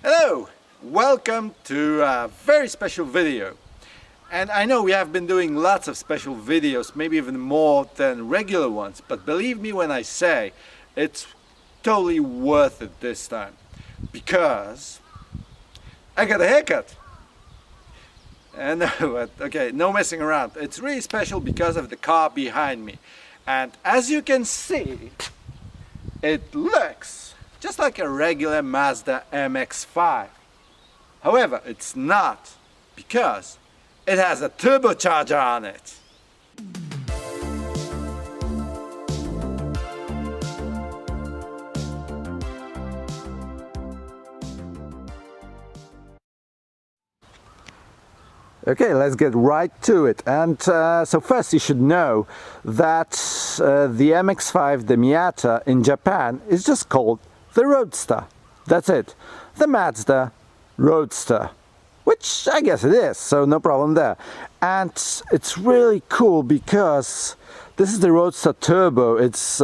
Hello! Welcome to a very special video. And I know we have been doing lots of special videos, maybe even more than regular ones, but believe me when I say it's totally worth it this time, because I got a haircut. And okay, no messing around. It's really special because of the car behind me. And as you can see, it looks just like a regular Mazda MX-5. However, it's not, because it has a turbocharger on it. Okay, let's get right to it. And so first you should know that the MX-5, the Miata in Japan, is just called the Roadster. That's it. The Mazda Roadster. Which I guess it is, so no problem there. And it's really cool because this is the Roadster Turbo. It's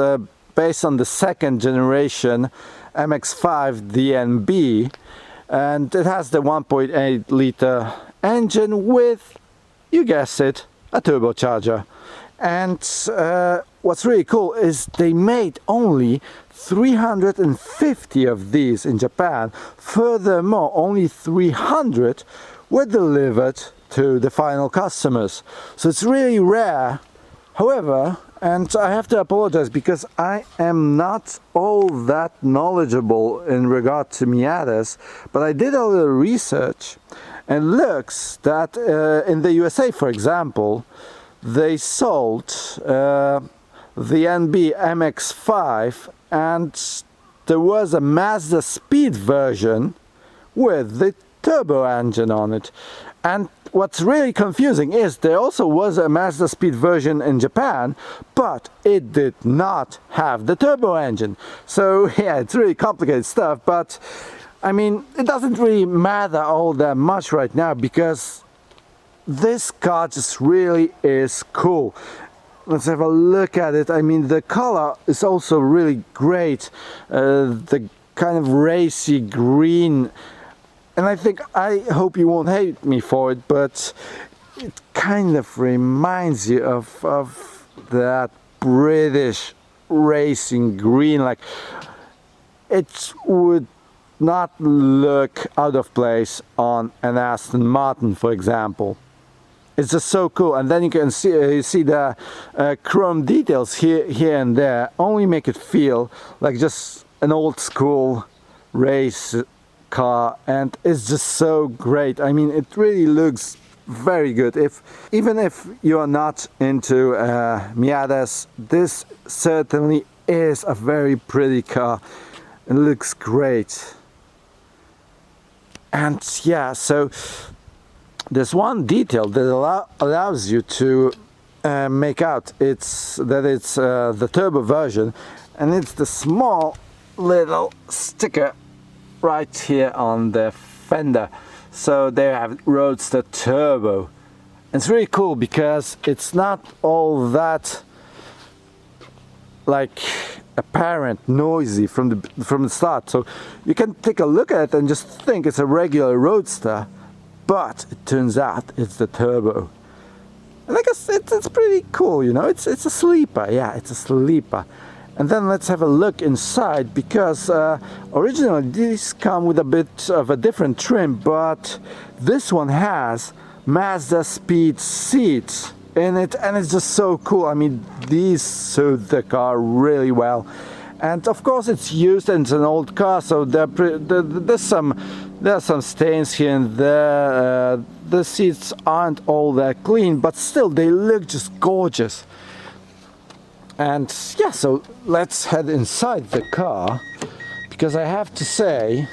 based on the second generation MX-5 DNB. And it has the 1.8 liter engine with, you guessed it, a turbocharger. And what's really cool is they made only 350 of these in Japan. Furthermore, only 300 were delivered to the final customers. So it's really rare. However, and I have to apologize because I am not all that knowledgeable in regard to Miatas, but I did a little research, and looks that in the USA, for example, they sold the NB MX-5, and there was a Mazda Speed version with the turbo engine on it. And what's really confusing is there also was a Mazda Speed version in Japan, but it did not have the turbo engine. So yeah, it's really complicated stuff, but I mean, it doesn't really matter all that much right now, because this car just really is cool. Let's have a look at it. I mean, the color is also really great. The kind of racy green. And I hope you won't hate me for it, but it kind of reminds you of that British racing green. Like, it would not look out of place on an Aston Martin, for example. It's just so cool. And then you can see the chrome details here and there only make it feel like just an old school race car, and it's just so great. I mean, it really looks very good. Even if you are not into Miatas, this certainly is a very pretty car. It looks great. And yeah, so there's one detail that allows you to make out it's the turbo version, and it's the small little sticker right here on the fender. So they have Roadster Turbo. It's really cool because it's not all that like apparent noisy from the start. So you can take a look at it and just think it's a regular Roadster, but it turns out it's the turbo. And I guess it's pretty cool, you know. It's a sleeper. Yeah, it's a sleeper. And then let's have a look inside, because originally these come with a bit of a different trim, but this one has Mazda Speed seats in it, and it's just so cool. I mean, these suit the car really well. And of course it's used, and it's an old car, so there's some stains here and there. The seats aren't all that clean, but still they look just gorgeous. And yeah, so let's head inside the car, because I have to say,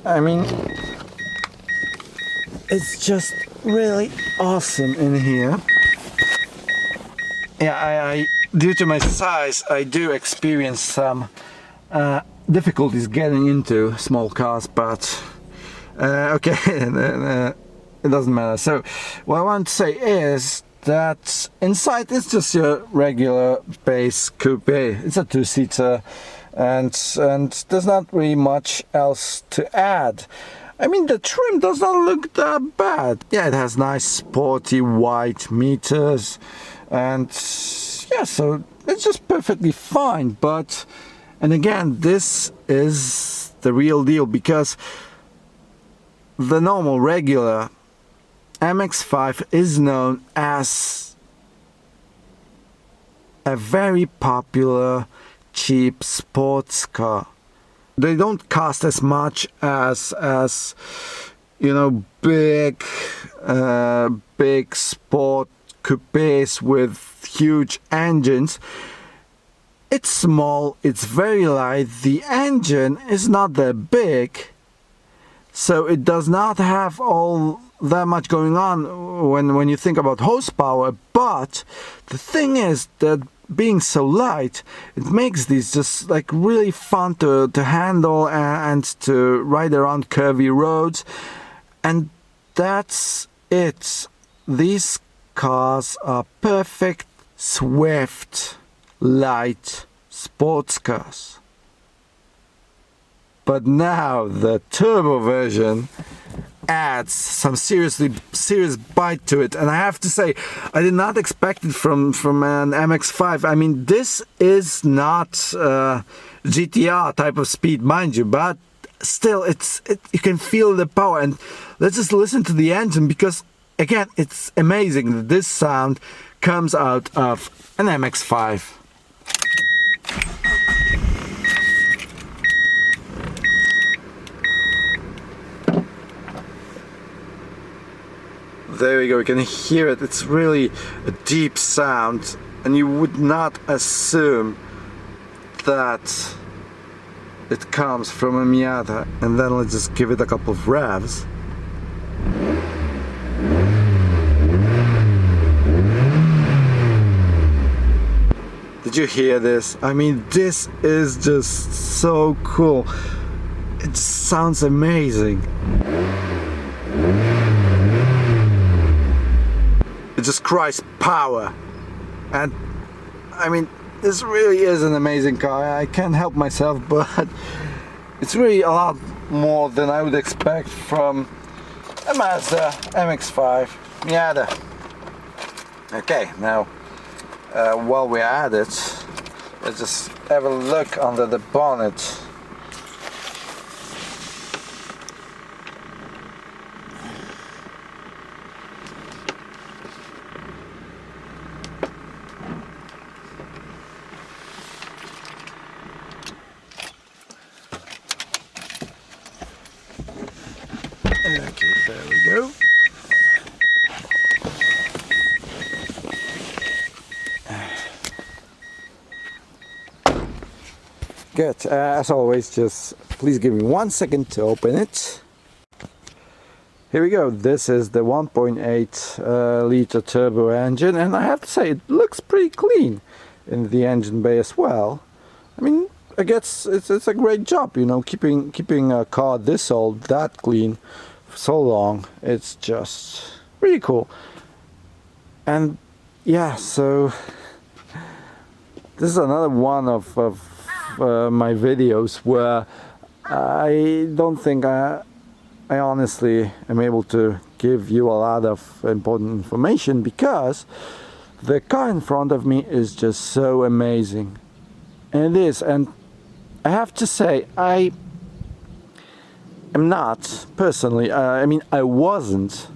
I mean, it's just really awesome in here. Yeah, I due to my size, I do experience some difficulties getting into small cars, but okay, it doesn't matter. So what I want to say is that inside it's just your regular base coupe. It's a two-seater and there's not really much else to add. I mean, the trim does not look that bad. Yeah, it has nice sporty white meters, and yeah, so it's just perfectly fine. But, and again, this is the real deal, because the normal regular MX-5 is known as a very popular cheap sports car. They don't cost as much as you know, big sport coupes with huge engines. It's small, it's very light, the engine is not that big, so it does not have all that much going on when you think about horsepower. But the thing is that being so light, it makes these just like really fun to handle and to ride around curvy roads. And that's it. These cars are perfect, swift, light sports cars. But now the turbo version adds some serious bite to it, and I have to say, I did not expect it from an MX-5. I mean, this is not GTR type of speed, mind you, but still, you can feel the power. And let's just listen to the engine, because again, it's amazing that this sound comes out of an MX-5. There we go, you can hear it. It's really a deep sound, and you would not assume that it comes from a Miata. And then let's just give it a couple of revs. Did you hear this? I mean, this is just so cool. It sounds amazing. It just cries power. And I mean, this really is an amazing car. I can't help myself, but it's really a lot more than I would expect from a Mazda MX-5 Miata. Okay, now while we're at it, let's just have a look under the bonnet. Okay, there we go. Good. As always, just please give me 1 second to open it. Here we go. This is the 1.8 liter turbo engine, and I have to say, it looks pretty clean in the engine bay as well. I mean, I guess it's a great job, you know, keeping a car this old that clean for so long. It's just really cool. And yeah, so this is another one of my videos where I don't think I honestly am able to give you a lot of important information, because the car in front of me is just so amazing. And it is, and I have to say, I am not personally, I mean, I wasn't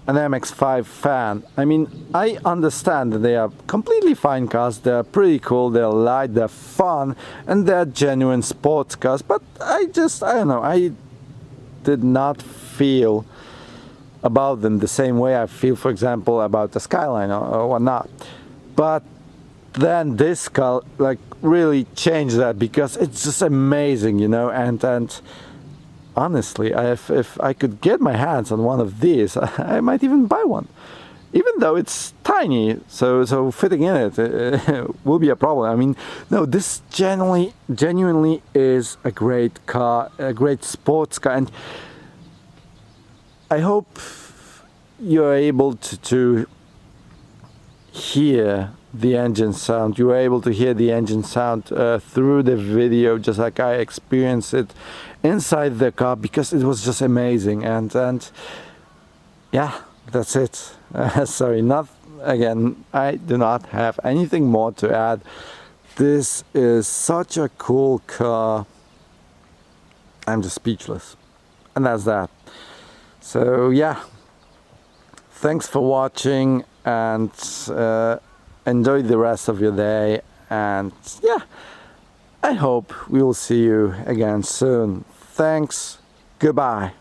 an MX-5 fan. I mean, I understand that they are completely fine cars, they're pretty cool, they're light, they're fun, and they're genuine sports cars, but I don't know, I did not feel about them the same way I feel, for example, about the Skyline or whatnot. But then this car like really changed that, because it's just amazing, you know. And honestly, if I could get my hands on one of these, I might even buy one, even though it's tiny, so fitting in it will be a problem. I mean, no, this genuinely is a great car, a great sports car, and I hope you're able to hear the engine sound. You were able to hear the engine sound through the video, just like I experienced it inside the car, because it was just amazing. And yeah, that's it. Sorry, not again, I do not have anything more to add. This is such a cool car. I'm just speechless, and that's that. So yeah, thanks for watching, and enjoy the rest of your day, and yeah, I hope we will see you again soon. Thanks, goodbye.